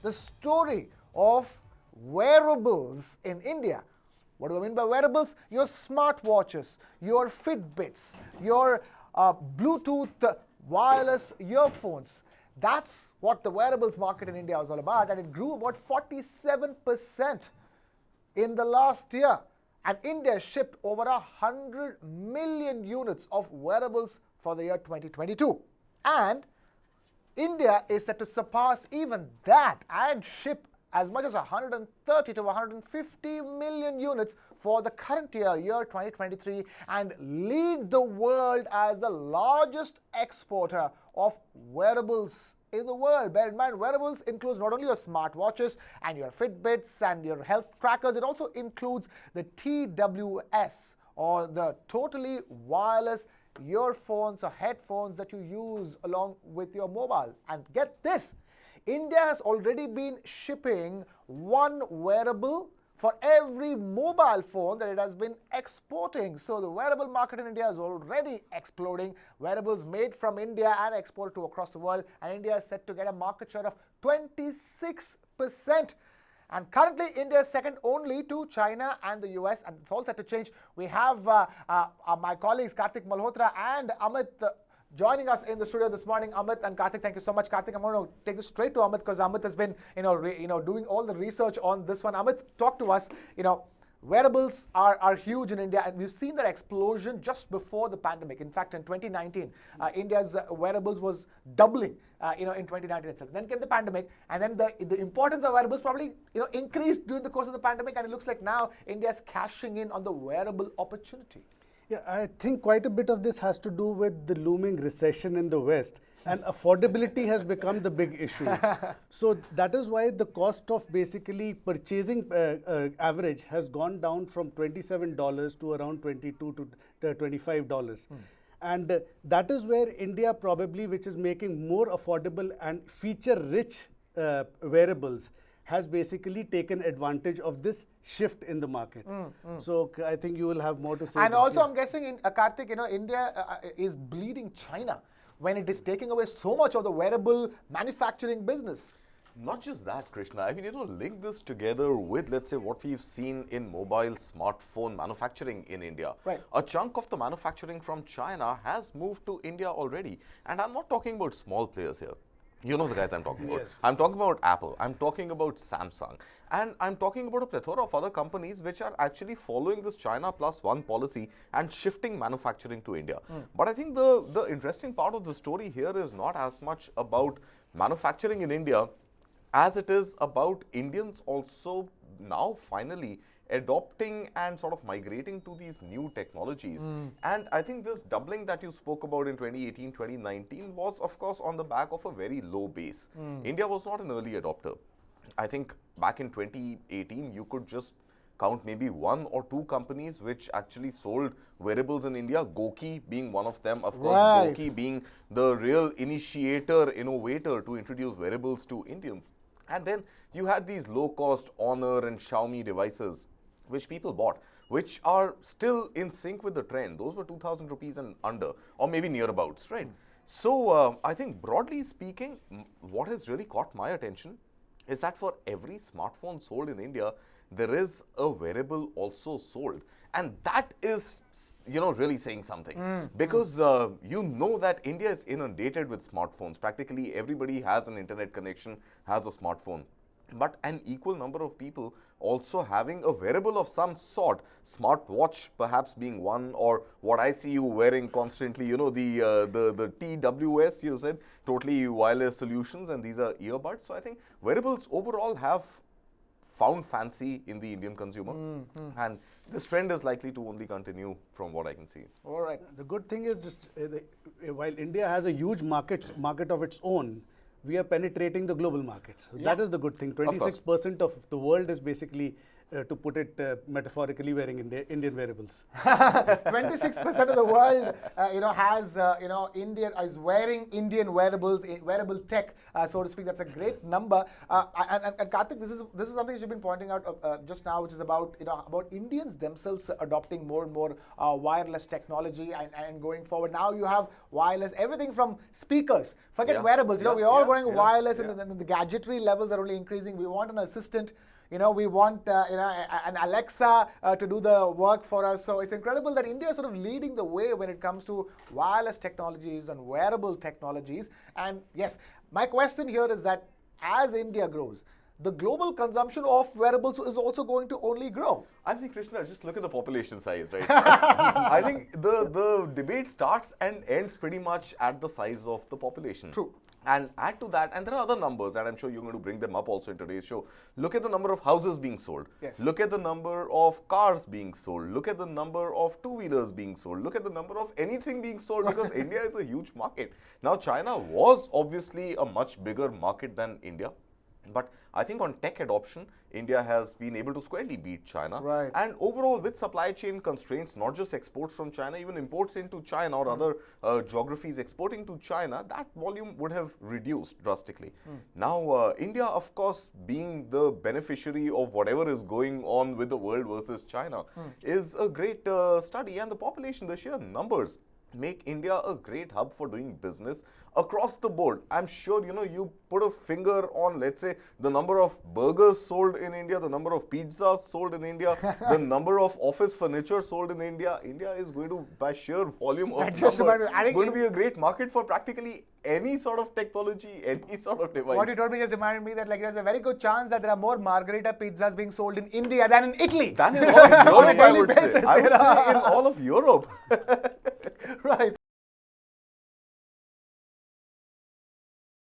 the story of wearables in India. What do I mean by wearables? Your smartwatches, your Fitbits, your Bluetooth wireless earphones. That's what the wearables market in India was all about, and it grew about 47% in the last year. And India shipped over 100 million units of wearables for the year 2022. And India is set to surpass even that and ship as much as 130 to 150 million units for the current year, year 2023, and lead the world as the largest exporter of wearables in the world. Bear in mind, wearables includes not only your smartwatches and your Fitbits and your health trackers, it also includes the TWS, or the totally wireless earphones or headphones that you use along with your mobile. And get this, India has already been shipping one wearable for every mobile phone that it has been exporting. So the wearable market in India is already exploding. Wearables made from India and exported to across the world, and India is set to get a market share of 26%. And currently, India is second only to China and the US, and it's all set to change. We have my colleagues Kartik, Malhotra, and Amit joining us in the studio this morning. Amit and Kartik, thank you so much. Kartik, I'm going to take this straight to Amit because Amit has been, doing all the research on this one. Amit, talk to us. Wearables are huge in India, and we've seen that explosion just before the pandemic. In fact, in 2019, India's wearables was doubling, in 2019 itself. Then came the pandemic, and then the importance of wearables probably, increased during the course of the pandemic, and it looks like now India's cashing in on the wearable opportunity. Yeah, I think quite a bit of this has to do with the looming recession in the West, and affordability has become the big issue. So that is why the cost of basically purchasing average has gone down from $27 to around $22 to $25. And that is where India probably, which is making more affordable and feature-rich wearables, has basically taken advantage of this shift in the market. So I think you will have more to say. And also, I'm guessing, Kartik, India is bleeding China when it is taking away so much of the wearable manufacturing business. Not just that, Krishna. I mean, link this together with, let's say, what we've seen in mobile smartphone manufacturing in India. Right. A chunk of the manufacturing from China has moved to India already. And I'm not talking about small players here. You know the guys I'm talking about. Yes. I'm talking about Apple. I'm talking about Samsung. And I'm talking about a plethora of other companies which are actually following this China Plus One policy and shifting manufacturing to India. But I think the interesting part of the story here is not as much about manufacturing in India as it is about Indians also now finally adopting and sort of migrating to these new technologies. And I think this doubling that you spoke about in 2018, 2019 was of course on the back of a very low base. India was not an early adopter. I think back in 2018, you could just count maybe one or two companies which actually sold wearables in India, Goki being one of them. Of course, Right. Goki being the real initiator, innovator to introduce wearables to Indians. And then you had these low-cost Honor and Xiaomi devices which people bought, which are still in sync with the trend. Those were 2,000 rupees and under, or maybe nearabouts, right? So I think broadly speaking, what has really caught my attention is that for every smartphone sold in India, there is a wearable also sold. And that is, really saying something. Because that India is inundated with smartphones. Practically everybody has an internet connection, has a smartphone. But an equal number of people also having a wearable of some sort, smartwatch perhaps being one, or what I see you wearing constantly, the TWS, you said, totally wireless solutions, and these are earbuds. So I think wearables overall have found fancy in the Indian consumer, and this trend is likely to only continue from what I can see. All right. The good thing is just while India has a huge market of its own, we are penetrating the global market. So that is the good thing. 26% of the world is basically to put it metaphorically, wearing Indian wearables. 26% of the world, has, is wearing Indian wearables, wearable tech, so to speak. That's a great number. And Kartik, this is something you've been pointing out just now, which is about Indians themselves adopting more and more wireless technology and going forward. Now you have wireless, everything from speakers. Forget wearables. We're all going wireless, and the gadgetry levels are only increasing. We want an assistant. We want an Alexa to do the work for us. So it's incredible that India is sort of leading the way when it comes to wireless technologies and wearable technologies. And yes, my question here is that as India grows, the global consumption of wearables is also going to only grow. I think, Krishna, just look at the population size, right? I think the debate starts and ends pretty much at the size of the population. True. And add to that, and there are other numbers, and I'm sure you're going to bring them up also in today's show. Look at the number of houses being sold. Yes. Look at the number of cars being sold. Look at the number of two-wheelers being sold. Look at the number of anything being sold, because India is a huge market. Now, China was obviously a much bigger market than India. But I think on tech adoption, India has been able to squarely beat China. Right. And overall, with supply chain constraints, not just exports from China, even imports into China or other geographies exporting to China, that volume would have reduced drastically. Now, India, of course, being the beneficiary of whatever is going on with the world versus China, is a great study. And the population, the sheer numbers, make India a great hub for doing business across the board. I'm sure, you put a finger on, let's say, the number of burgers sold in India, the number of pizzas sold in India, the number of office furniture sold in India. India is going to, by sheer volume of numbers, going to be a great market for practically any sort of technology, any sort of device. What you told me just reminded me that there's a very good chance that there are more margarita pizzas being sold in India than in Italy. Than in all of Europe, I daily would say. basis, I would say in all of Europe. Right.